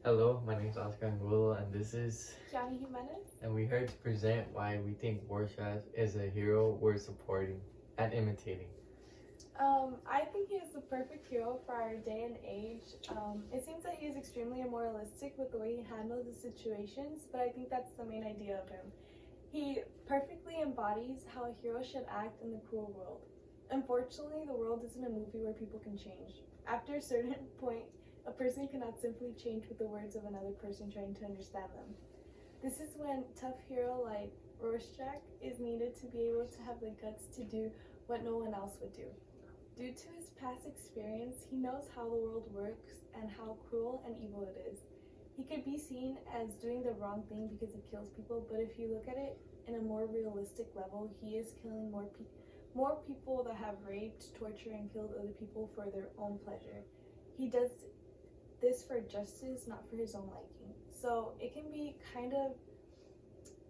Hello, my name is Oscar Angulo, and this is, Johnny Jimenez. and we're here to present why we think Rorschach is a hero worth supporting and imitating. I think he is the perfect hero for our day and age. It seems that he is extremely immoralistic with the way he handles the situations, but I think that's the main idea of him. He perfectly embodies how a hero should act in the cruel world. Unfortunately, the world isn't a movie where people can change. After a certain point, a person cannot simply change with the words of another person trying to understand them. This is when tough hero like Rorschach is needed to be able to have the guts to do what no one else would do. Due to his past experience, he knows how the world works and how cruel and evil it is. He could be seen as doing the wrong thing because he kills people, but if you look at it in a more realistic level, he is killing more people that have raped, tortured, and killed other people for their own pleasure. He does this for justice, not for his own liking. So it can be kind of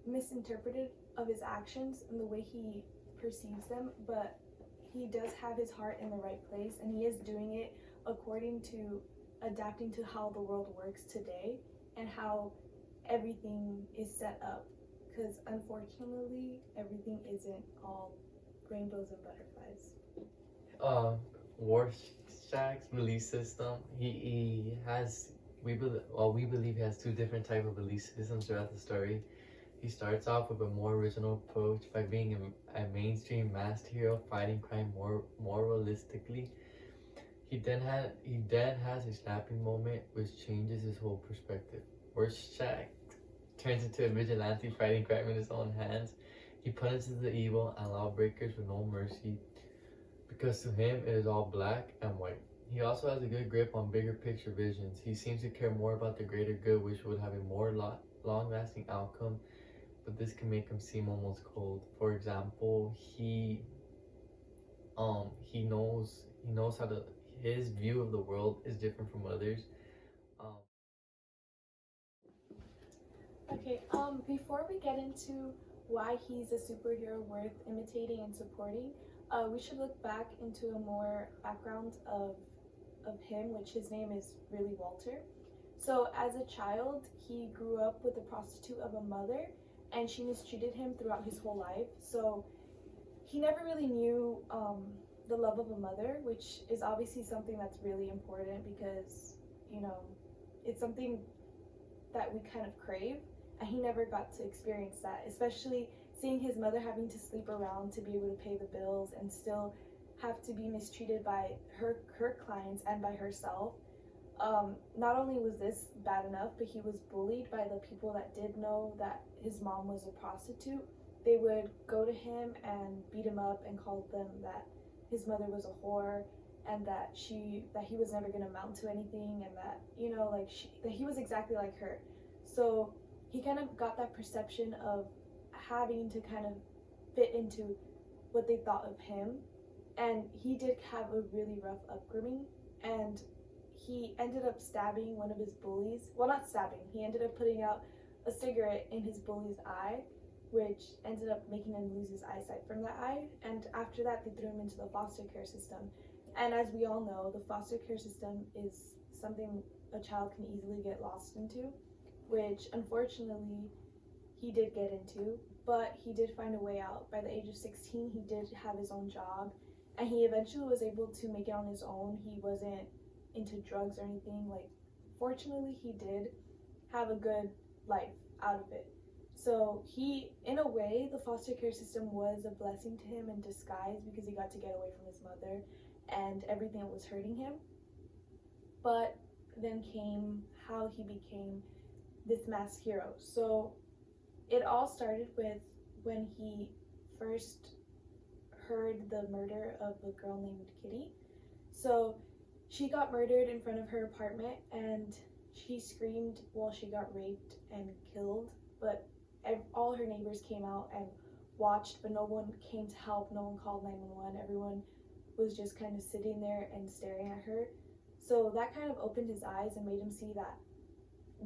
misinterpreted of his actions and the way he perceives them, but he does have his heart in the right place, and he is doing it according to adapting to how the world works today and how everything is set up, because unfortunately everything isn't all rainbows and butterflies. Uh, Rorschach's belief system, he has, we believe he has two different type of belief systems throughout the story. He starts off with a more original approach by being a mainstream masked hero fighting crime more realistically. He then has a snapping moment which changes his whole perspective. Rorschach turns into a vigilante fighting crime in his own hands. He punishes the evil and lawbreakers with no mercy because to him it is all black and white. He also has a good grip on bigger picture visions. He seems to care more about the greater good, which would have a more long lasting outcome, but this can make him seem almost cold. For example, he knows how to his view of the world is different from others. Um, Before we get into why he's a superhero worth imitating and supporting, we should look back into a more background of him, which his name is really Walter. So, as a child, he grew up with a prostitute of a mother, and she mistreated him throughout his whole life. So, he never really knew the love of a mother, which is obviously something that's really important because, you know, it's something that we kind of crave, and he never got to experience that, especially seeing his mother having to sleep around to be able to pay the bills and still have to be mistreated by her clients and by herself. Not only was this bad enough, but he was bullied by the people that did know that his mom was a prostitute. They would go to him and beat him up and call them that his mother was a whore, and that he was never going to amount to anything, and that that he was exactly like her. So he kind of got that perception of having to kind of fit into what they thought of him, and he did have a really rough upbringing, and he ended up stabbing one of his bullies. Well, not stabbing, he ended up putting out a cigarette in his bully's eye, which ended up making him lose his eyesight from that eye. And after that, they threw him into the foster care system. And as we all know, the foster care system is something a child can easily get lost into, which unfortunately he did get into, but he did find a way out. By the age of 16, he did have his own job, and he eventually was able to make it on his own. He wasn't into drugs or anything. Like, fortunately, he did have a good life out of it. So he, in a way, the foster care system was a blessing to him in disguise because he got to get away from his mother and everything that was hurting him. But then came how he became this mass hero. So it all started with when he first heard the murder of a girl named Kitty. So she got murdered in front of her apartment, and she screamed while she got raped and killed, but all her neighbors came out and watched, but no one came to help. No one called 911. Everyone was just kind of sitting there and staring at her. So that kind of opened his eyes and made him see that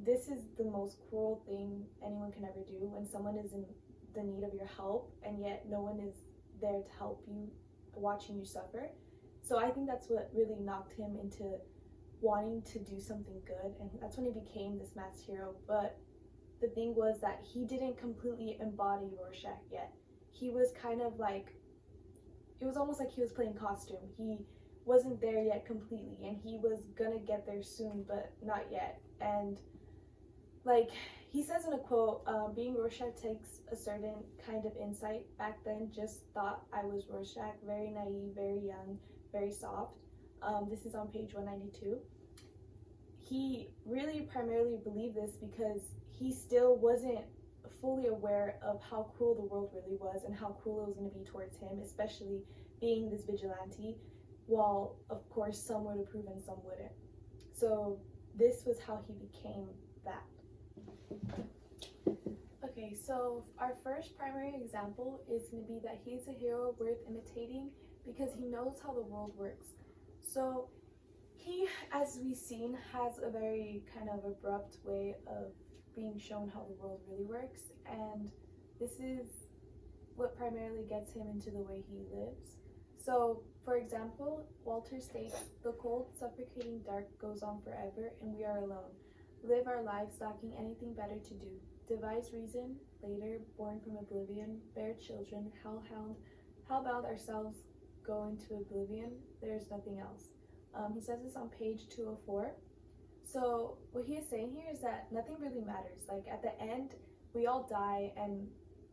this is the most cruel thing anyone can ever do, when someone is in the need of your help and yet no one is there to help you, watching you suffer. So I think that's what really knocked him into wanting to do something good, and that's when he became this masked hero. But the thing was that he didn't completely embody Rorschach yet. He was kind of like, it was almost like he was playing costume. He wasn't there yet completely, and he was gonna get there soon, but not yet. And like he says in a quote, being Rorschach takes a certain kind of insight. Back then, just thought I was Rorschach, very naive, very young, very soft. This is on page 192. He really primarily believed this because he still wasn't fully aware of how cruel the world really was and how cruel it was going to be towards him, especially being this vigilante, while of course some would approve and some wouldn't. So this was how he became that. Okay, so our first primary example is going to be that he's a hero worth imitating because he knows how the world works. So he, as we've seen, has a very kind of abrupt way of being shown how the world really works, and this is what primarily gets him into the way he lives. So, for example, Walter states, "The cold, suffocating dark goes on forever, and we are alone. Live our lives lacking anything better to do. Devise reason, later, born from oblivion, bear children, hellbound ourselves, go into oblivion. There's nothing else." He says this on page 204. So what he is saying here is that nothing really matters. Like at the end, we all die, and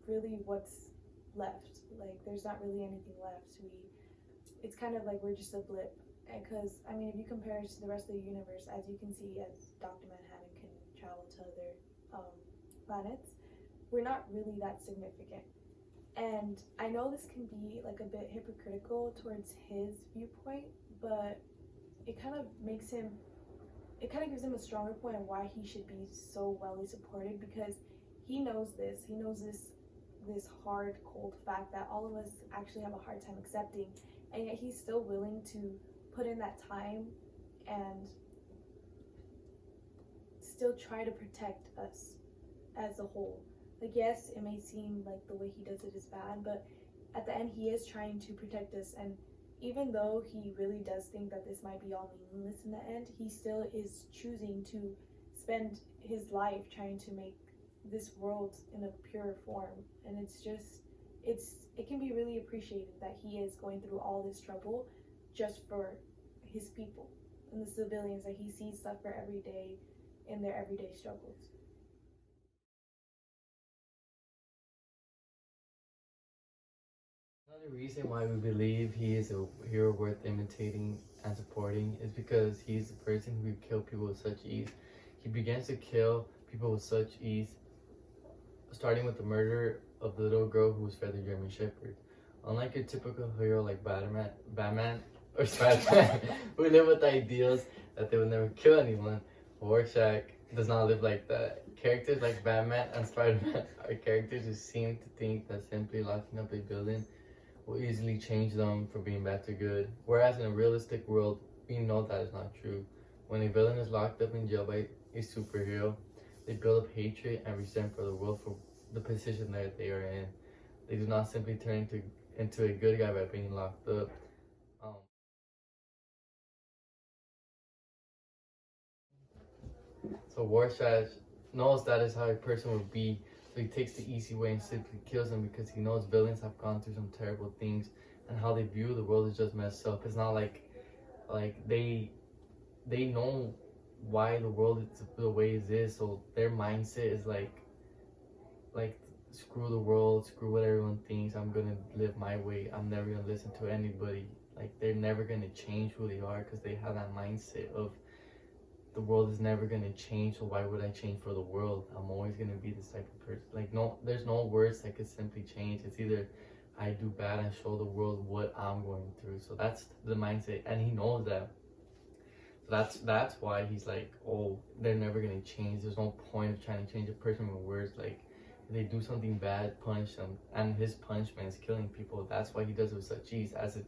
really what's left? Like there's not really anything left. It's kind of like we're just a blip. Because I mean, if you compare us to the rest of the universe, as you can see, as Dr. Manhattan can travel to other planets, we're not really that significant. And I know this can be like a bit hypocritical towards his viewpoint, but it kind of gives him a stronger point on why he should be so wellly supported, because he knows this hard, cold fact that all of us actually have a hard time accepting, and yet he's still willing to put in that time and still try to protect us as a whole. Like, yes, it may seem like the way he does it is bad, but at the end he is trying to protect us, and even though he really does think that this might be all meaningless in the end, he still is choosing to spend his life trying to make this world in a pure form. And it can be really appreciated that he is going through all this trouble just for his people and the civilians that he sees suffer every day in their everyday struggles. Another reason why we believe he is a hero worth imitating and supporting is because he's the person who would kill people with such ease. He begins to kill people with such ease, starting with the murder of the little girl who was fed the German Shepherd. Unlike a typical hero like Batman or Spider-Man, who live with ideals that they would never kill anyone, Rorschach does not live like that. Characters like Batman and Spider-Man are characters who seem to think that simply locking up a building will easily change them from being bad to good. Whereas in a realistic world, we know that is not true. When a villain is locked up in jail by a superhero, they build up hatred and resentment for the world for the position that they are in. They do not simply turn into a good guy by being locked up. So Rorschach knows that is how a person would be, so he takes the easy way and simply kills them because he knows villains have gone through some terrible things and how they view the world is just messed up. It's not like they know why the world is the way it is, so their mindset is like screw the world, screw what everyone thinks, I'm gonna live my way, I'm never gonna listen to anybody. Like they're never gonna change who they are because they have that mindset of the world is never gonna change, so why would I change for the world? I'm always gonna be this type of person. Like no, there's no words that could simply change. It's either I do bad and show the world what I'm going through. So that's the mindset, and he knows that. So that's why he's like, oh, they're never gonna change. There's no point of trying to change a person with words. Like if they do something bad, punish them, and his punishment is killing people. That's why he does it with such ease. As if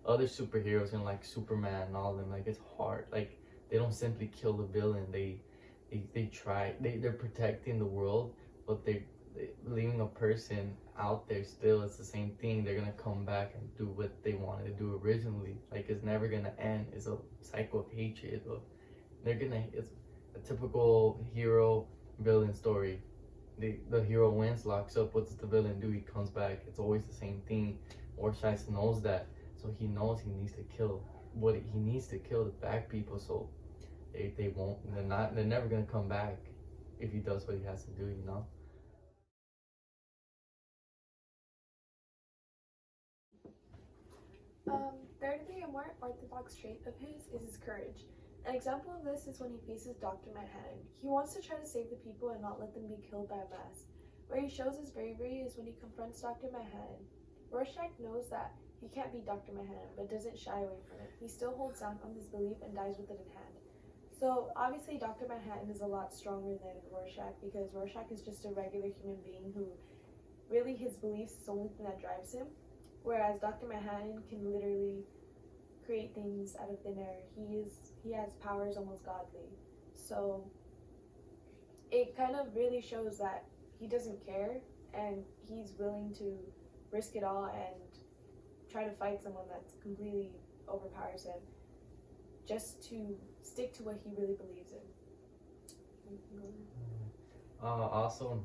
other superheroes and like Superman and all of them, like it's hard. Like they don't simply kill the villain. They try. They're protecting the world, but they leaving a person out there still. It's the same thing. They're gonna come back and do what they wanted to do originally. Like it's never gonna end. It's a cycle of hatred, of It's a typical hero villain story. The hero wins, locks up. What's the villain do? He comes back. It's always the same thing. Rorschach knows that, so he knows he needs to kill. What he needs to kill the bad people, so they won't. They're never gonna come back if he does what he has to do. You know. Thirdly, a more orthodox trait of his is his courage. An example of this is when he faces Dr. Manhattan. He wants to try to save the people and not let them be killed by a mass. Where he shows his bravery is when he confronts Dr. Manhattan. Rorschach knows that he can't beat Dr. Manhattan, but doesn't shy away from it. He still holds down on his belief and dies with it in hand. So obviously Dr. Manhattan is a lot stronger than Rorschach, because Rorschach is just a regular human being who really his beliefs is the only thing that drives him. Whereas Dr. Manhattan can literally create things out of thin air. He has powers almost godly. So it kind of really shows that he doesn't care, and he's willing to risk it all and try to fight someone that completely overpowers him just to stick to what he really believes in. Also,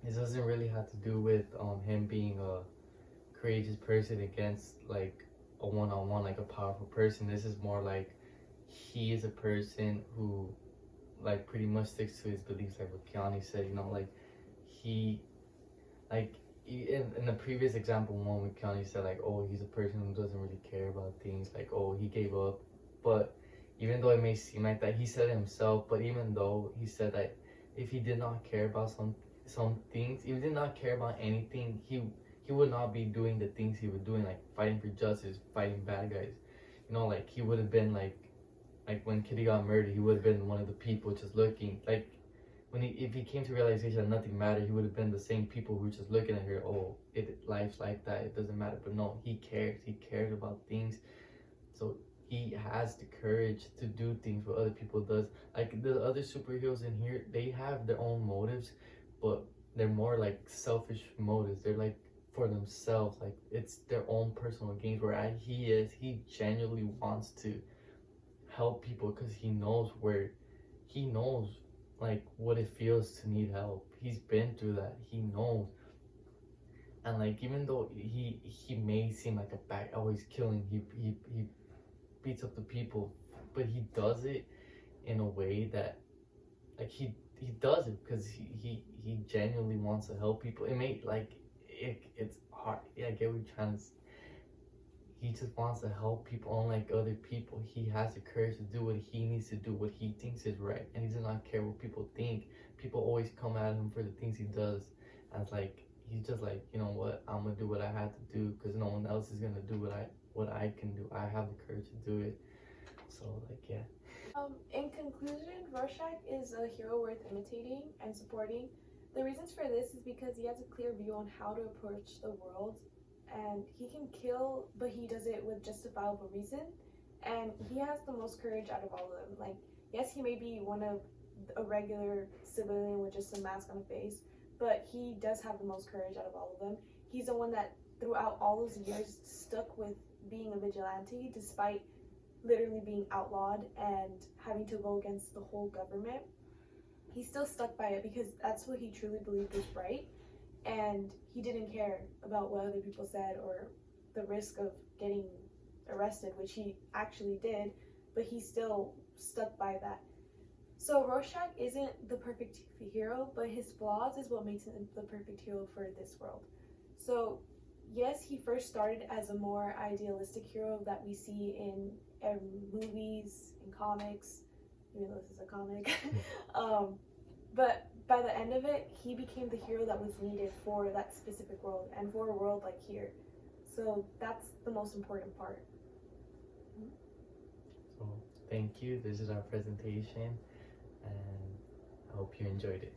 this doesn't really have to do with him being a courageous person against like a one-on-one, like a powerful person. This is more like he is a person who like pretty much sticks to his beliefs, like what Keanu said, you know, like he like in the previous example one with Keanu said like, oh, he's a person who doesn't really care about things, like, oh, he gave up. But even though it may seem like that, he said it himself, but even though he said that if he did not care about some things, if he did not care about anything, he would not be doing the things he was doing, like fighting for justice, fighting bad guys. You know, like he would have been like when Kitty got murdered, he would have been one of the people just looking. Like if he came to realization that nothing mattered, he would have been the same people who were just looking at her. Oh, life's like that. It doesn't matter. But no, he cares. He cares about things. So he has the courage to do things what other people does. Like the other superheroes in here, they have their own motives, but they're more like selfish motives. They're like for themselves, like it's their own personal gains. Where he genuinely wants to help people because he knows like what it feels to need help. He's been through that. He knows. And like even though he may seem like a bad, always killing, he beats up the people, but he does it in a way that like he does it because he genuinely wants to help people. It may like it's hard. Yeah, I get what you're trying to. He just wants to help people, unlike other people. He has the courage to do what he needs to do, what he thinks is right, and he does not care what people think. People always come at him for the things he does, and it's like he's just like, you know what, I'm gonna do what I have to do because no one else is gonna do what I can do. I have the courage to do it. So like, yeah. In conclusion, Rorschach is a hero worth imitating and supporting. The reasons for this is because he has a clear view on how to approach the world, and he can kill, but he does it with justifiable reason, and he has the most courage out of all of them. Like, yes, he may be one of a regular civilian with just a mask on his face, but he does have the most courage out of all of them. He's the one that throughout all those years stuck with being a vigilante despite literally being outlawed and having to go against the whole government. He still stuck by it because that's what he truly believed was right, and he didn't care about what other people said or the risk of getting arrested, which he actually did, but he still stuck by that. So Rorschach isn't the perfect hero, but his flaws is what makes him the perfect hero for this world. So yes, he first started as a more idealistic hero that we see in movies and comics, even though this is a comic. But by the end of it, he became the hero that was needed for that specific world and for a world like here. So that's the most important part. So thank you. This is our presentation, and I hope you enjoyed it.